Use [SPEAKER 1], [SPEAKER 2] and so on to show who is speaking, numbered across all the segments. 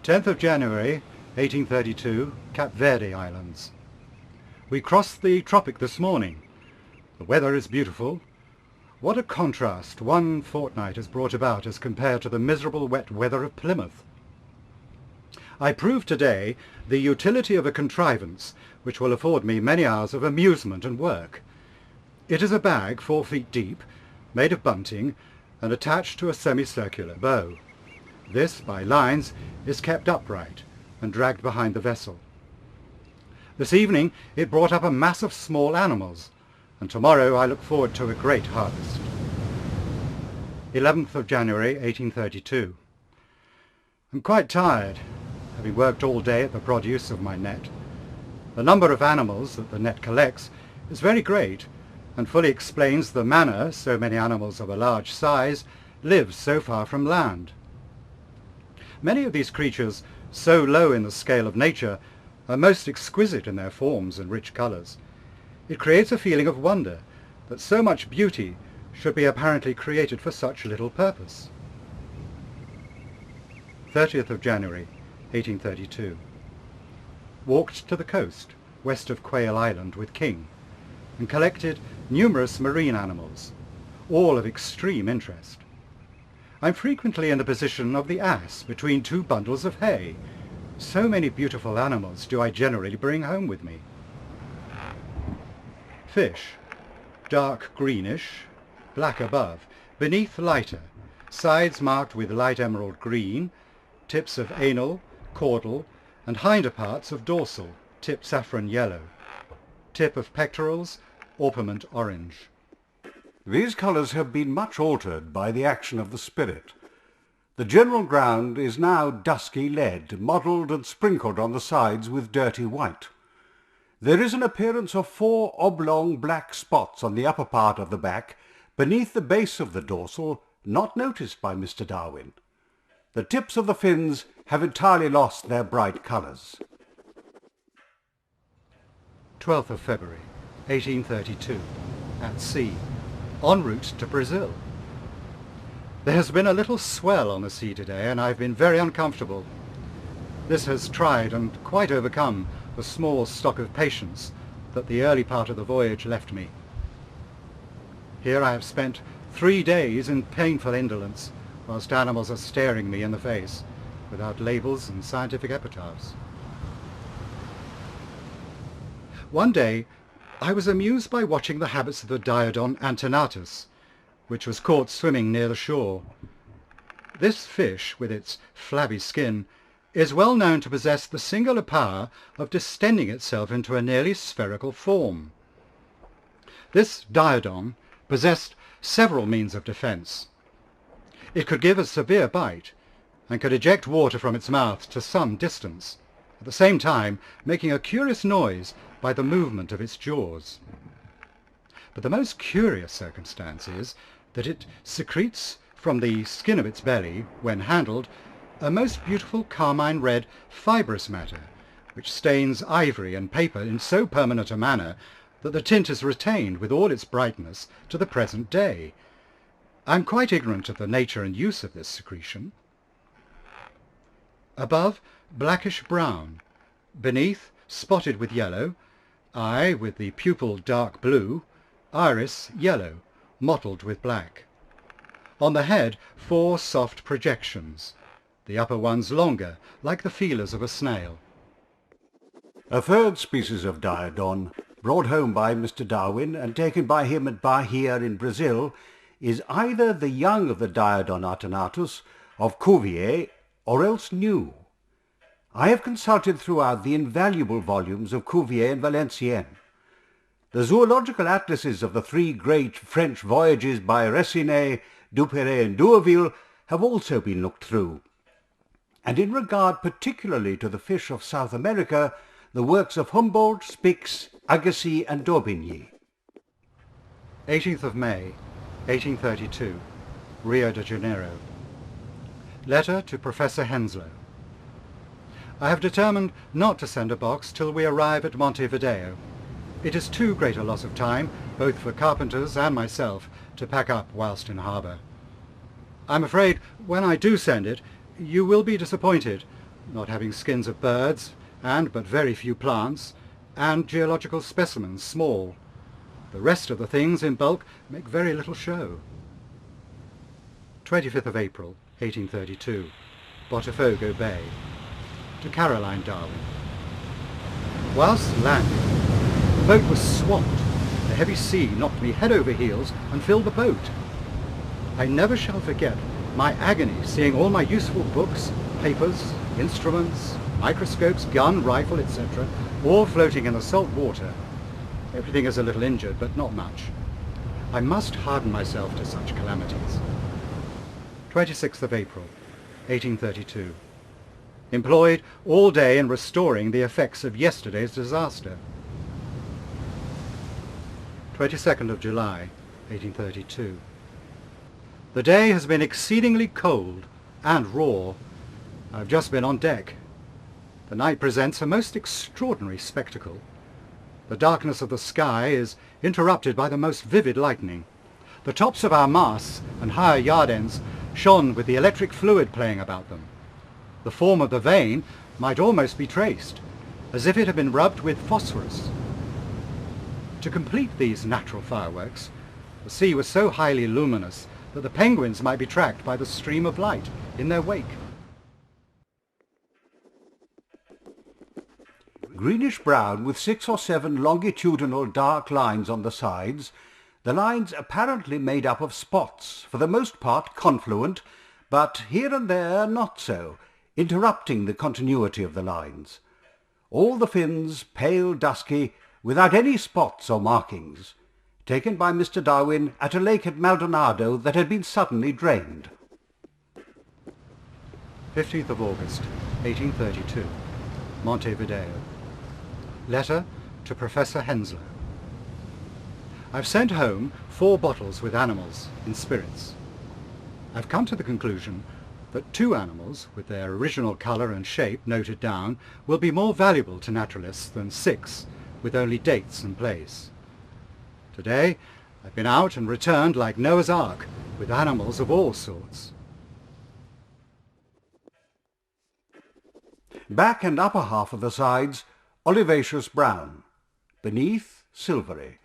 [SPEAKER 1] 10th of January 1832, Cape Verde Islands. We crossed the tropic this morning. The weather is beautiful. What a contrast one fortnight has brought about as compared to the miserable wet weather of Plymouth. I proved today the utility of a contrivance which will afford me many hours of amusement and work. It is a bag 4 feet deep, made of bunting and attached to a semicircular bow. This, by lines, is kept upright and dragged behind the vessel. This evening it brought up a mass of small animals, and tomorrow I look forward to a great harvest. 11th of January 1832. I'm quite tired, having worked all day at the produce of my net. The number of animals that the net collects is very great, and fully explains the manner so many animals of a large size live so far from land. Many of these creatures, so low in the scale of nature, are most exquisite in their forms and rich colours. It creates a feeling of wonder that so much beauty should be apparently created for such little purpose. 30th of January 1832. Walked to the coast west of Kaling Island with King and collected numerous marine animals, all of extreme interest. I'm frequently in the position of the ass between two bundles of hay. So many beautiful animals do I generally bring home with me. Fish, dark greenish, black above, beneath lighter, sides marked with light emerald green, tips of anal, caudal, and hinder parts of dorsal, tip saffron yellow, tip of pectorals, orpiment orange.
[SPEAKER 2] These colours have been much altered by the action of the spirit. The general ground is now dusky lead, mottled and sprinkled on the sides with dirty white. There is an appearance of 4 oblong black spots on the upper part of the back, beneath the base of the dorsal, not noticed by Mr. Darwin. The tips of the fins have entirely lost their bright colours.
[SPEAKER 1] 12th of February 1832, at sea, en route to Brazil. There has been a little swell on the sea today, and I've been very uncomfortable. This has tried and quite overcome the small stock of patience that the early part of the voyage left me. Here I have spent 3 days in painful indolence, whilst animals are staring me in the face, without labels and scientific epitaphs. One day I was amused by watching the habits of the Diadem antennatus, which was caught swimming near the shore. This fish, with its flabby skin, is well known to possess the singular power of distending itself into a nearly spherical form. This diadem possessed several means of defence. It could give a severe bite, and could eject water from its mouth to some distance, at the same time making a curious noise by the movement of its jaws. But the most curious circumstance is that it secretes from the skin of its belly, when handled, a most beautiful carmine red fibrous matter, which stains ivory and paper in so permanent a manner that the tint is retained with all its brightness to the present day. I am quite ignorant of the nature and use of this secretion. Above, blackish brown, beneath, spotted with yellow, eye with the pupil dark blue, iris yellow, mottled with black. On the head 4 soft projections, the upper ones longer, like the feelers of a snail.
[SPEAKER 2] A third species of diadem, brought home by Mr. Darwin and taken by him at Bahia in Brazil, is either the young of the Diadem alternatus of Cuvier or else new. I have consulted throughout the invaluable volumes of Cuvier and Valenciennes. The zoological atlases of the 3 great French voyages by Racinet, Duperrey and D'Urville have also been looked through, and in regard particularly to the fish of South America, the works of Humboldt, Spix, Agassiz and D'Aubigny.
[SPEAKER 1] 18th of May 1832, Rio de Janeiro. Letter to Professor Henslow. I have determined not to send a box till we arrive at Montevideo. It is too great a loss of time, both for carpenters and myself, to pack up whilst in harbour. I'm afraid, when I do send it, you will be disappointed, not having skins of birds and but very few plants, and geological specimens small. The rest of the things in bulk make very little show. 25th of April, 1832, Botafogo Bay. To Caroline Darwin. Whilst landing, the boat was swamped. A heavy sea knocked me head over heels and filled the boat. I never shall forget my agony seeing all my useful books, papers, instruments, microscopes, gun, rifle, etc., all floating in the salt water. Everything is a little injured, but not much. I must harden myself to such calamities. 26th of April, 1832. Employed all day in restoring the effects of yesterday's disaster. 22nd of July, 1832. The day has been exceedingly cold and raw. I've just been on deck. The night presents a most extraordinary spectacle. The darkness of the sky is interrupted by the most vivid lightning. The tops of our masts and higher yard ends shone with the electric fluid playing about them. The form of the vane might almost be traced, as if it had been rubbed with phosphorus. To complete these natural fireworks, the sea was so highly luminous that the penguins might be tracked by the stream of light in their wake.
[SPEAKER 2] Greenish-brown with 6 or 7 longitudinal dark lines on the sides, the lines apparently made up of spots, for the most part confluent, but here and there not so, interrupting the continuity of the lines. All the fins pale dusky, without any spots or markings, taken by Mr. Darwin at a lake at Maldonado that had been suddenly drained.
[SPEAKER 1] 15th of August, 1832, Montevideo. Letter to Professor Henslow. I've sent home 4 bottles with animals in spirits. I've come to the conclusion that 2 animals, with their original colour and shape noted down, will be more valuable to naturalists than 6, with only dates and place. Today, I've been out and returned like Noah's Ark, with animals of all sorts.
[SPEAKER 2] Back and upper half of the sides, olivaceous brown. Beneath, silvery.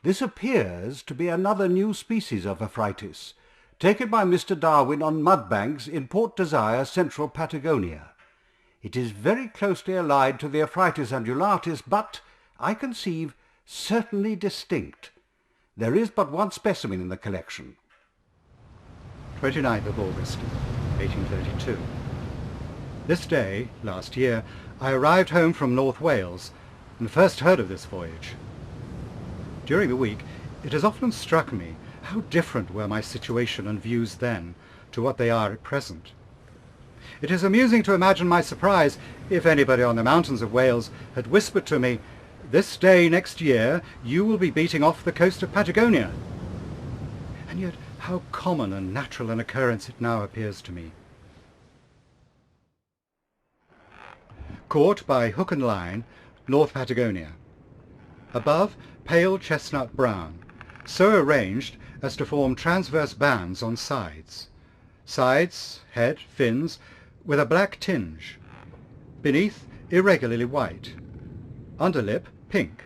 [SPEAKER 2] This appears to be another new species of Affrightis, taken by Mr. Darwin on mudbanks in Port Desire, central Patagonia. It is very closely allied to the Affrightis undulatus, but, I conceive, certainly distinct. There is but one specimen in the collection.
[SPEAKER 1] 29th of August, 1832. This day, last year, I arrived home from North Wales and first heard of this voyage. During the week, it has often struck me how different were my situation and views then to what they are at present. It is amusing to imagine my surprise if anybody on the mountains of Wales had whispered to me, "This day next year you will be beating off the coast of Patagonia." And yet how common and natural an occurrence it now appears to me. Caught by hook and line, North Patagonia. Above, pale chestnut brown, so arranged as to form transverse bands on sides. Sides, head, fins, with a black tinge. Beneath, irregularly white. Underlip, pink.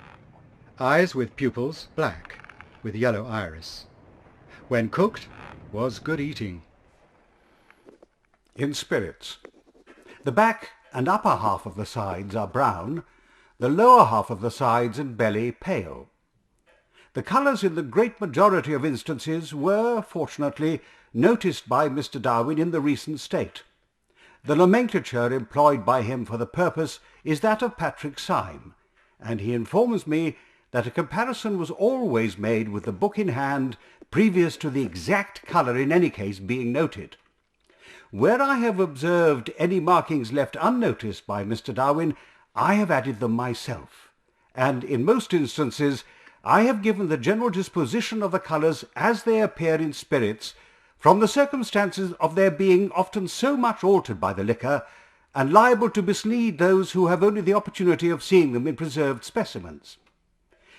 [SPEAKER 1] Eyes with pupils, black, with yellow iris. When cooked, was good eating.
[SPEAKER 2] In spirits. The back and upper half of the sides are brown, the lower half of the sides and belly pale. The colours in the great majority of instances were, fortunately, noticed by Mr. Darwin in the recent state. The nomenclature employed by him for the purpose is that of Patrick Syme, and he informs me that a comparison was always made with the book in hand previous to the exact colour in any case being noted. Where I have observed any markings left unnoticed by Mr. Darwin, I have added them myself, and in most instances I have given the general disposition of the colours as they appear in spirits, from the circumstances of their being often so much altered by the liquor, and liable to mislead those who have only the opportunity of seeing them in preserved specimens.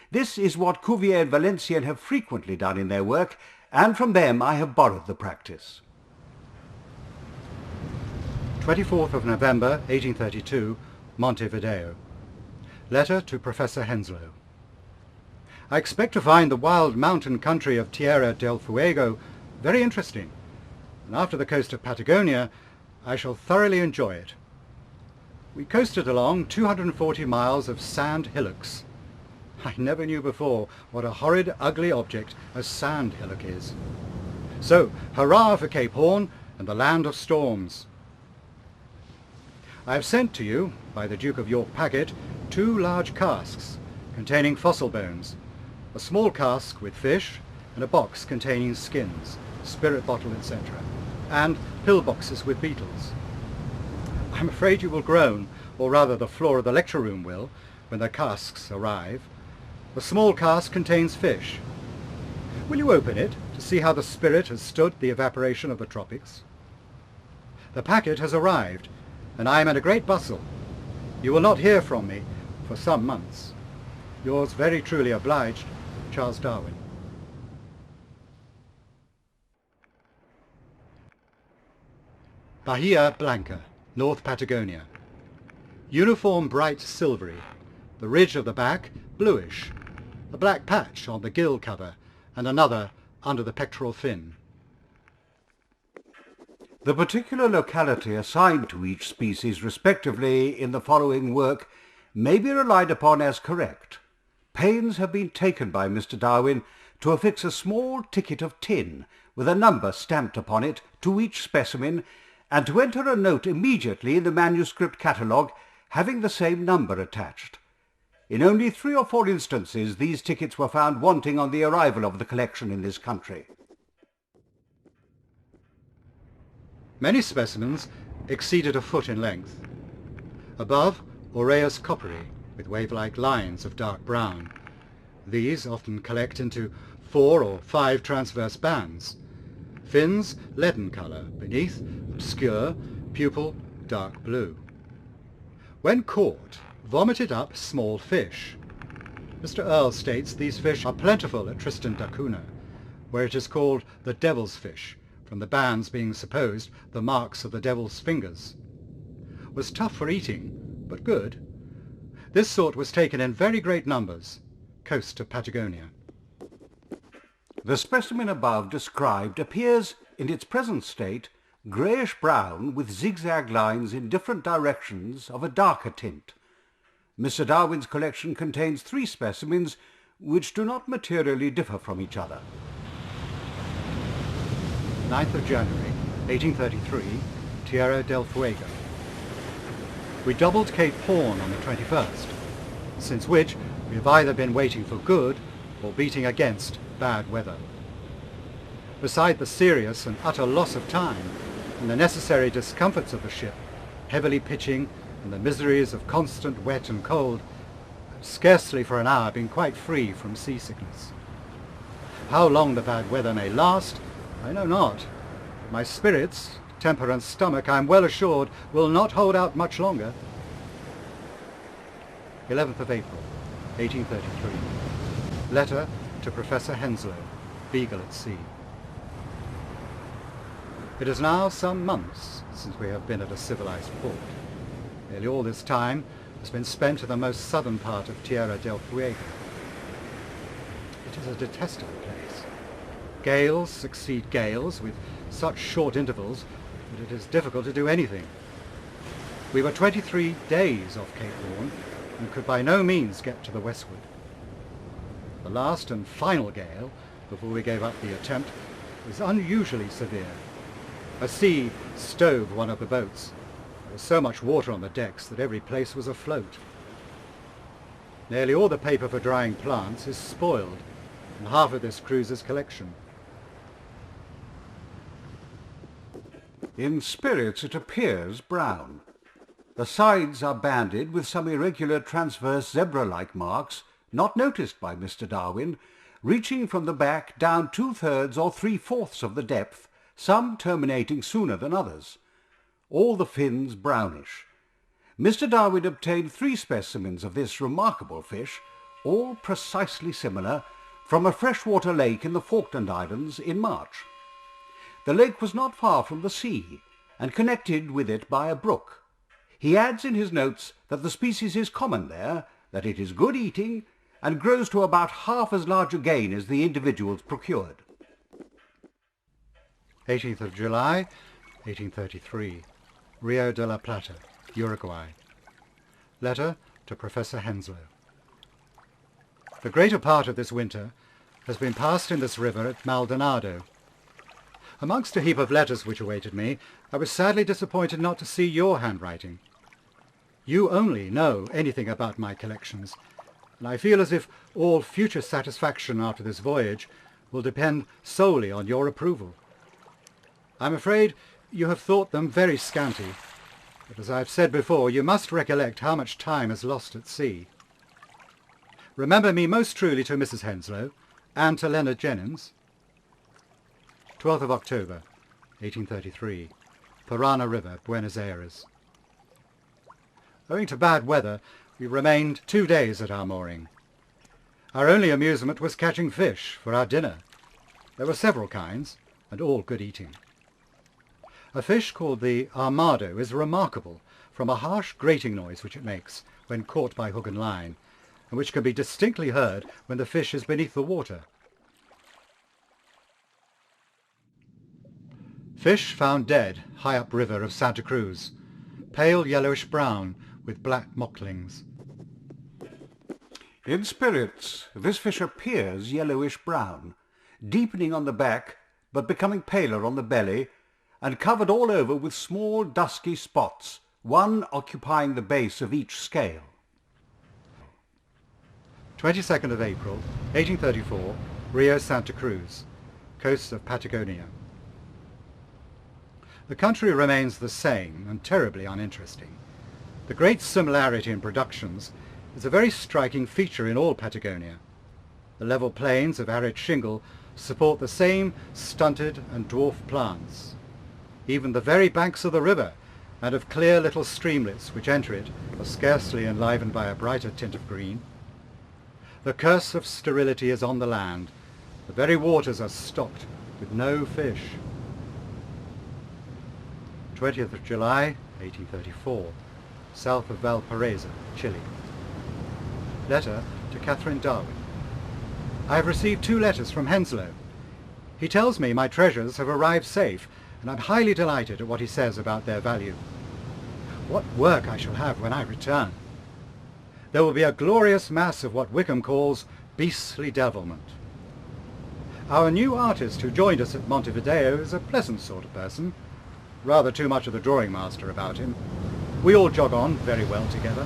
[SPEAKER 2] This is what Cuvier and Valenciennes have frequently done in their work, and from them I have borrowed the practice.
[SPEAKER 1] 24th of November 1832, Montevideo. Letter to Professor Henslow. I expect to find the wild mountain country of Tierra del Fuego very interesting, and after the coast of Patagonia I shall thoroughly enjoy it. We coasted along 240 miles of sand hillocks. I never knew before what a horrid, ugly object a sand hillock is. So, hurrah for Cape Horn and the land of storms. I have sent to you, by the Duke of York packet, 2 large casks containing fossil bones, a small cask with fish, and a box containing skins, spirit bottle, etc., and pill-boxes with beetles. I'm afraid you will groan, or rather the floor of the lecture room will, when the casks arrive. The small cask contains fish. Will you open it to see how the spirit has stood the evaporation of the tropics? The packet has arrived, and I am in a great bustle. You will not hear from me for some months. Yours very truly obliged, Charles Darwin. Bahia Blanca, North Patagonia. Uniform bright silvery, the ridge of the back bluish, a black patch on the gill cover and another under the pectoral fin.
[SPEAKER 2] The particular locality assigned to each species respectively in the following work may be relied upon as correct. Pains have been taken by Mr. Darwin to affix a small ticket of tin with a number stamped upon it to each specimen, and to enter a note immediately in the manuscript catalogue having the same number attached. In only 3 or 4 instances these tickets were found wanting on the arrival of the collection in this country.
[SPEAKER 1] Many specimens exceeded a foot in length. Above, Aureus copperi, with wave-like lines of dark brown. These often collect into 4 or 5 transverse bands. Fins leaden colour, beneath obscure, pupil dark blue. When caught, vomited up small fish. Mr. Earle states these fish are plentiful at Tristan da Cunha, where it is called the devil's fish, from the bands being supposed the marks of the devil's fingers. Was tough for eating, but good. This sort was taken in very great numbers, coast of Patagonia.
[SPEAKER 2] The specimen above described appears, in its present state, greyish-brown with zigzag lines in different directions of a darker tint. Mr. Darwin's collection contains 3 specimens which do not materially differ from each other.
[SPEAKER 1] 9th of January, 1833, Tierra del Fuego. We doubled Cape Horn on the 21st, since which we have either been waiting for good or beating against bad weather. Beside the serious and utter loss of time and the necessary discomforts of the ship, heavily pitching and the miseries of constant wet and cold, I've scarcely for an hour been quite free from seasickness. How long the bad weather may last, I know not. My spirits, temper and stomach, I am well assured, will not hold out much longer. 11th of April, 1833. Letter to Professor Henslow, Beagle at sea. It is now some months since we have been at a civilized port. Nearly all this time has been spent in the most southern part of Tierra del Fuego. It is a detestable place. Gales succeed gales with such short intervals that it is difficult to do anything. We were 23 days off Cape Horn and could by no means get to the westward. The last and final gale, before we gave up the attempt, was unusually severe. A sea stove one of the boats. There was so much water on the decks that every place was afloat. Nearly all the paper for drying plants is spoiled, and half of this cruiser's collection.
[SPEAKER 2] In spirits it appears brown. The sides are banded with some irregular transverse zebra-like marks, not noticed by Mr. Darwin, reaching from the back down 2/3 or 3/4 of the depth, some terminating sooner than others. All the fins brownish. Mr. Darwin obtained 3 specimens of this remarkable fish, all precisely similar, from a freshwater lake in the Falkland Islands in March. The lake was not far from the sea, and connected with it by a brook. He adds in his notes that the species is common there, that it is good eating, and grows to about half as large again as the individuals procured.
[SPEAKER 1] 18th of July, 1833. Rio de la Plata, Uruguay. Letter to Professor Henslow. The greater part of this winter has been passed in this river at Maldonado. Amongst a heap of letters which awaited me, I was sadly disappointed not to see your handwriting. You only know anything about my collections, and I feel as if all future satisfaction after this voyage will depend solely on your approval. I'm afraid you have thought them very scanty, but as I have said before, you must recollect how much time is lost at sea. Remember me most truly to Mrs. Henslow, and to Leonard Jenyns. 12th of October, 1833. Parana River, Buenos Aires. Owing to bad weather, we remained 2 days at our mooring. Our only amusement was catching fish for our dinner. There were several kinds, and all good eating. A fish called the armado is remarkable from a harsh grating noise which it makes when caught by hook and line, and which can be distinctly heard when the fish is beneath the water. Fish found dead high up river of Santa Cruz, pale yellowish brown with black mottlings.
[SPEAKER 2] In spirits, this fish appears yellowish brown, deepening on the back but becoming paler on the belly, and covered all over with small dusky spots, one occupying the base of each scale.
[SPEAKER 1] 22nd of April, 1834, Rio Santa Cruz, coast of Patagonia. The country remains the same and terribly uninteresting. The great similarity in productions is a very striking feature in all Patagonia. The level plains of arid shingle support the same stunted and dwarf plants. Even the very banks of the river and of clear little streamlets which enter it are scarcely enlivened by a brighter tint of green. The curse of sterility is on the land. The very waters are stocked with no fish. 20th of July, 1834, south of Valparaiso, Chile. Letter to Catherine Darwin. I have received 2 letters from Henslow. He tells me my treasures have arrived safe, and I'm highly delighted at what he says about their value. What work I shall have when I return! There will be a glorious mass of what Wickham calls beastly devilment. Our new artist who joined us at Montevideo is a pleasant sort of person. Rather too much of the drawing master about him. We all jog on very well together.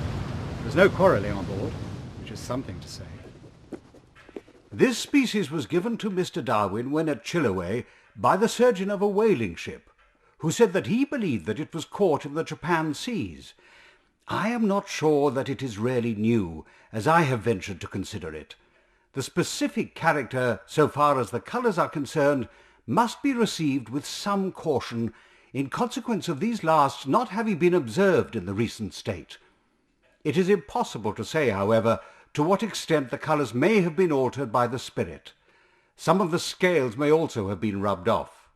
[SPEAKER 1] There's no quarrelling on board, which is something to say.
[SPEAKER 2] This species was given to Mr. Darwin when at Chiloe by the surgeon of a whaling ship, who said that he believed that it was caught in the Japan seas. I am not sure that it is really new, as I have ventured to consider it. The specific character, so far as the colours are concerned, must be received with some caution, in consequence of these last not having been observed in the recent state. It is impossible to say, however, to what extent the colours may have been altered by the spirit. Some of the scales may also have been rubbed off.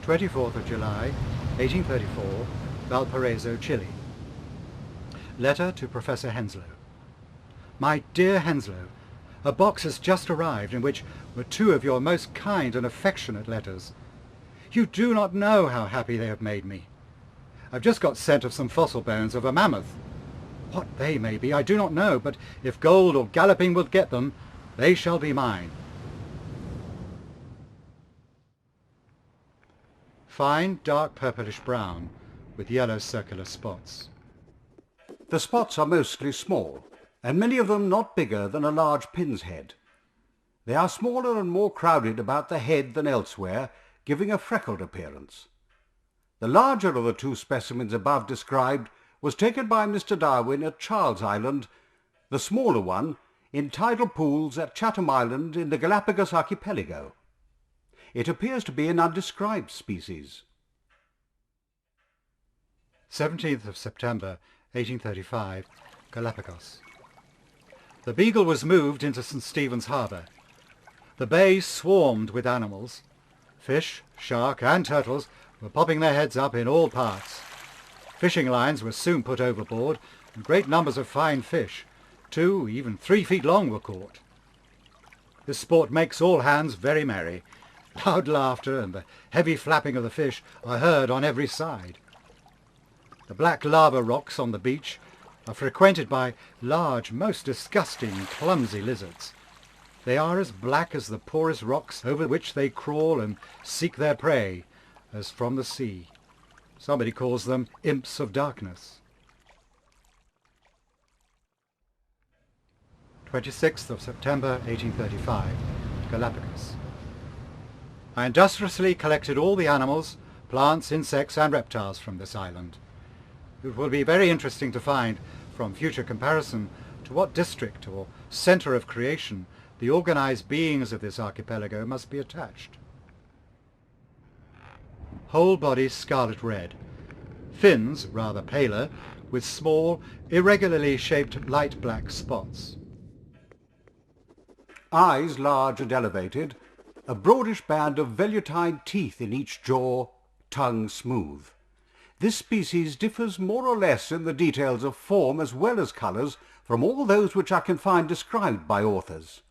[SPEAKER 1] 24th of July, 1834, Valparaiso, Chile. Letter to Professor Henslow. My dear Henslow, a box has just arrived in which were 2 of your most kind and affectionate letters. You do not know how happy they have made me. I've just got scent of some fossil bones of a mammoth. What they may be I do not know, but if gold or galloping will get them, they shall be mine. Fine dark purplish brown with yellow circular spots.
[SPEAKER 2] The spots are mostly small, and many of them not bigger than a large pin's head. They are smaller and more crowded about the head than elsewhere, giving a freckled appearance. The larger of the 2 specimens above described was taken by Mr. Darwin at Charles Island, the smaller one in tidal pools at Chatham Island in the Galapagos archipelago. It appears to be an undescribed species.
[SPEAKER 1] 17th of September, 1835, Galapagos. The Beagle was moved into St. Stephen's Harbour. The bay swarmed with animals. Fish, shark and turtles were popping their heads up in all parts. Fishing lines were soon put overboard, and great numbers of fine fish, 2, even 3 feet long, were caught. This sport makes all hands very merry. Loud laughter and the heavy flapping of the fish are heard on every side. The black lava rocks on the beach are frequented by large, most disgusting, clumsy lizards. They are as black as the porous rocks over which they crawl and seek their prey, as from the sea. Somebody calls them imps of darkness. 26th of September 1835, Galapagos. I industriously collected all the animals, plants, insects and reptiles from this island. It will be very interesting to find, from future comparison, to what district or centre of creation the organised beings of this archipelago must be attached. Whole body scarlet red. Fins rather paler, with small, irregularly shaped light black spots.
[SPEAKER 2] Eyes large and elevated, a broadish band of velutine teeth in each jaw, tongue smooth. This species differs more or less in the details of form as well as colours from all those which I can find described by authors.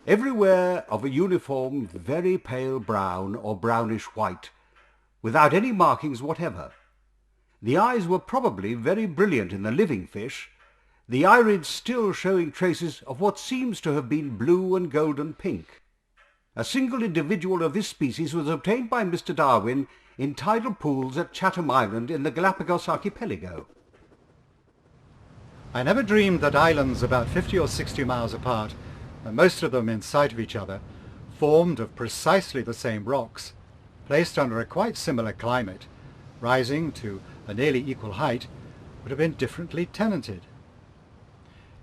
[SPEAKER 2] Everywhere of a uniform very pale brown or brownish white, without any markings whatever. The eyes were probably very brilliant in the living fish, the irids still showing traces of what seems to have been blue and golden pink. A single individual of this species was obtained by Mr. Darwin in tidal pools at Chatham Island in the Galapagos archipelago.
[SPEAKER 1] I never dreamed that islands about 50 or 60 miles apart, and most of them in sight of each other, formed of precisely the same rocks, placed under a quite similar climate, rising to a nearly equal height, would have been differently tenanted.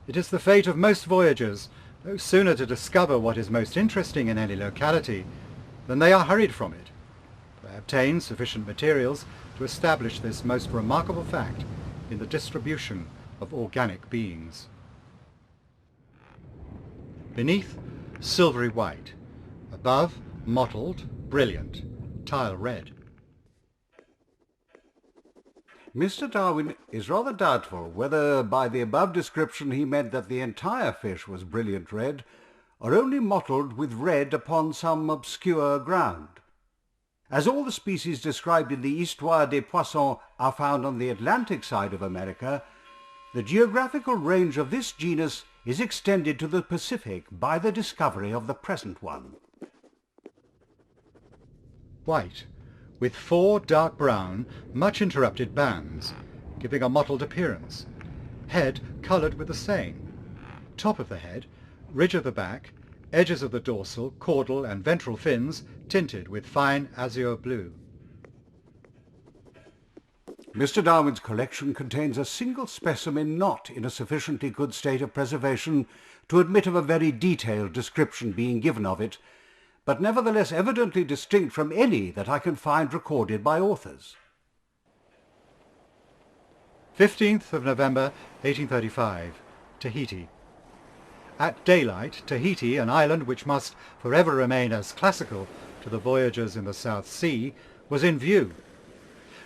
[SPEAKER 1] It is the fate of most voyagers no sooner to discover what is most interesting in any locality than they are hurried from it. They obtain sufficient materials to establish this most remarkable fact in the distribution of organic beings. Beneath, silvery white. Above, mottled, brilliant, tile red.
[SPEAKER 2] Mr. Darwin is rather doubtful whether by the above description he meant that the entire fish was brilliant red, or only mottled with red upon some obscure ground. As all the species described in the Histoire des Poissons are found on the Atlantic side of America, the geographical range of this genus is extended to the Pacific by the discovery of the present one.
[SPEAKER 1] White, with 4 dark brown, much interrupted bands, giving a mottled appearance. Head coloured with the same. Top of the head, ridge of the back, edges of the dorsal, caudal and ventral fins tinted with fine azure blue.
[SPEAKER 2] Mr. Darwin's collection contains a single specimen not in a sufficiently good state of preservation to admit of a very detailed description being given of it, but nevertheless evidently distinct from any that I can find recorded by authors.
[SPEAKER 1] 15th of November 1835, Tahiti. At daylight, Tahiti, an island which must forever remain as classical to the voyagers in the South Sea, was in view.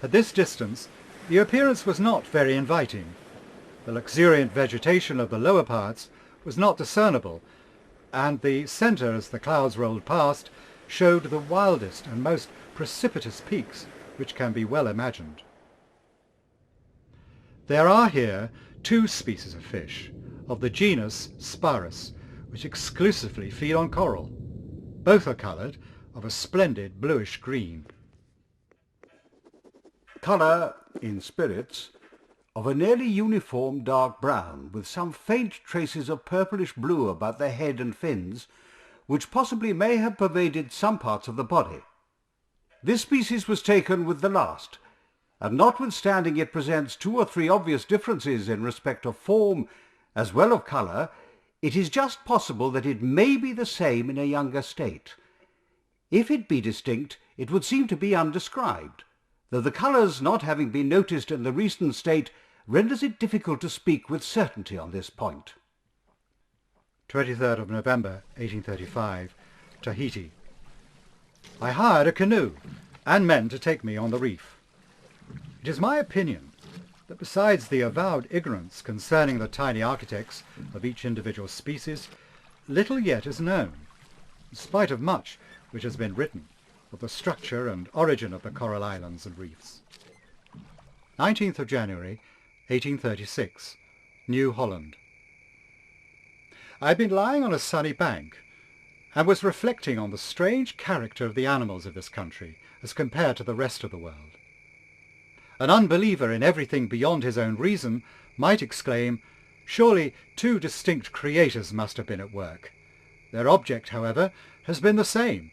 [SPEAKER 1] At this distance, the appearance was not very inviting. The luxuriant vegetation of the lower parts was not discernible, and the centre, as the clouds rolled past, showed the wildest and most precipitous peaks which can be well imagined. There are here 2 species of fish, of the genus Sporus, which exclusively feed on coral. Both are coloured of a splendid bluish green.
[SPEAKER 2] Colour, in spirits, of a nearly uniform dark brown, with some faint traces of purplish blue about the head and fins, which possibly may have pervaded some parts of the body. This species was taken with the last, and notwithstanding it presents 2 or 3 obvious differences in respect of form as well of colour, it is just possible that it may be the same in a younger state. If it be distinct, it would seem to be undescribed, though the colours not having been noticed in the recent state renders it difficult to speak with certainty on this point.
[SPEAKER 1] 23rd of November 1835, Tahiti. I hired a canoe and men to take me on the reef. It is my opinion that besides the avowed ignorance concerning the tiny architects of each individual species, little yet is known, in spite of much which has been written, of the structure and origin of the coral islands and reefs. 19th of January 1836, New Holland. I had been lying on a sunny bank and was reflecting on the strange character of the animals of this country as compared to the rest of the world. An unbeliever in everything beyond his own reason might exclaim, surely two distinct creators must have been at work. Their object, however, has been the same,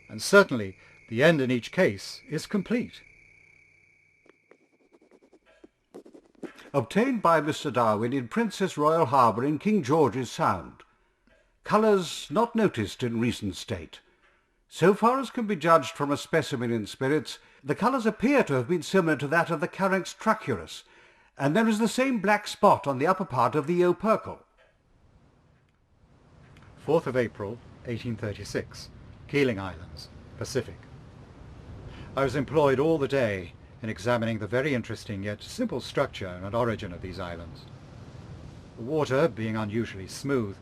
[SPEAKER 1] and certainly the end in each case is complete.
[SPEAKER 2] Obtained by Mr. Darwin in Princess Royal Harbour in King George's Sound. Colours not noticed in recent state. So far as can be judged from a specimen in spirits, the colours appear to have been similar to that of the Caranx trachurus, and there is the same black spot on the upper part of the opercle.
[SPEAKER 1] 4th of April 1836, Kaling Islands, Pacific. I was employed all the day in examining the very interesting yet simple structure and origin of these islands. The water being unusually smooth,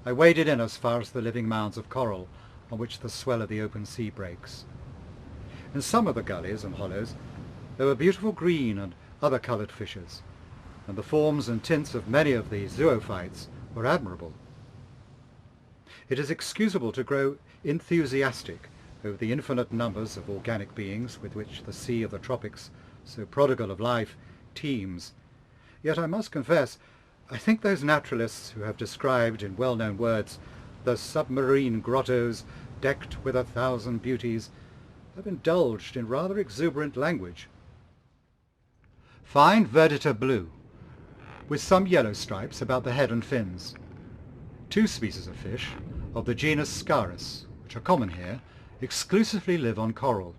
[SPEAKER 1] I waded in as far as the living mounds of coral on which the swell of the open sea breaks. In some of the gullies and hollows there were beautiful green and other coloured fishes, and the forms and tints of many of the zoophytes were admirable. It is excusable to grow enthusiastic over the infinite numbers of organic beings with which the sea of the tropics, so prodigal of life, teems. Yet I must confess, I think those naturalists who have described in well-known words the submarine grottos decked with 1,000 beauties have indulged in rather exuberant language. Fine verditer blue, with some yellow stripes about the head and fins. Two species of fish, of the genus Sporus, which are common here, exclusively live on coral.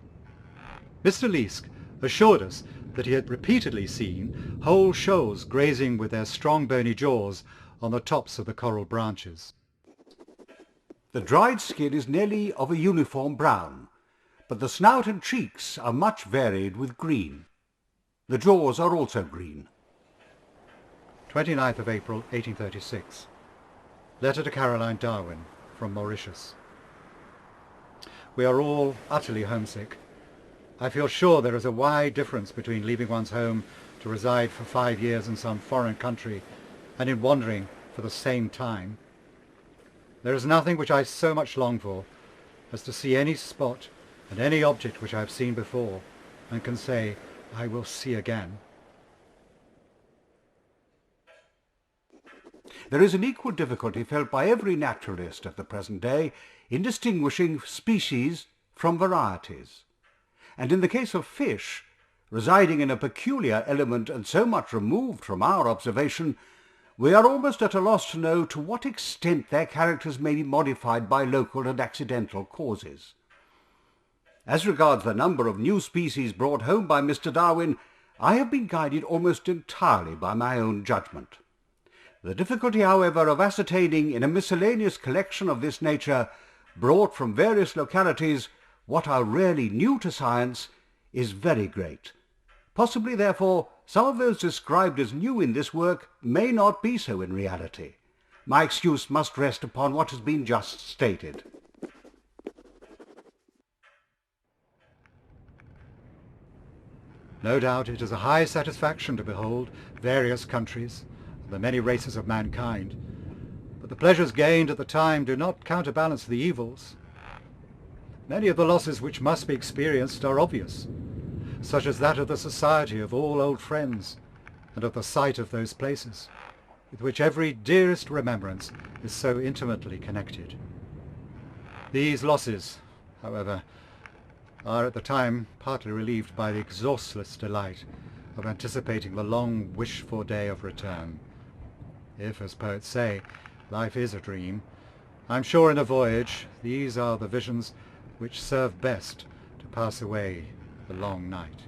[SPEAKER 1] Mr. Leask assured us that he had repeatedly seen whole shoals grazing with their strong bony jaws on the tops of the coral branches.
[SPEAKER 2] The dried skin is nearly of a uniform brown, but the snout and cheeks are much varied with green. The jaws are also green.
[SPEAKER 1] 29th of April 1836. Letter to Caroline Darwin from Mauritius. We are all utterly homesick. I feel sure there is a wide difference between leaving one's home to reside for 5 years in some foreign country and in wandering for the same time. There is nothing which I so much long for as to see any spot and any object which I have seen before and can say, I will see again.
[SPEAKER 2] There is an equal difficulty felt by every naturalist at the present day in distinguishing species from varieties. And in the case of fish, residing in a peculiar element and so much removed from our observation, we are almost at a loss to know to what extent their characters may be modified by local and accidental causes. As regards the number of new species brought home by Mr. Darwin, I have been guided almost entirely by my own judgment. The difficulty, however, of ascertaining in a miscellaneous collection of this nature, brought from various localities, what are really new to science, is very great. Possibly, therefore, some of those described as new in this work may not be so in reality. My excuse must rest upon what has been just stated.
[SPEAKER 1] No doubt it is a high satisfaction to behold various countries and the many races of mankind, but the pleasures gained at the time do not counterbalance the evils. Many of the losses which must be experienced are obvious, such as that of the society of all old friends, and of the sight of those places, with which every dearest remembrance is so intimately connected. These losses, however, are at the time partly relieved by the exhaustless delight of anticipating the long wished-for day of return. If, as poets say, life is a dream, I'm sure in a voyage these are the visions which serve best to pass away the long night.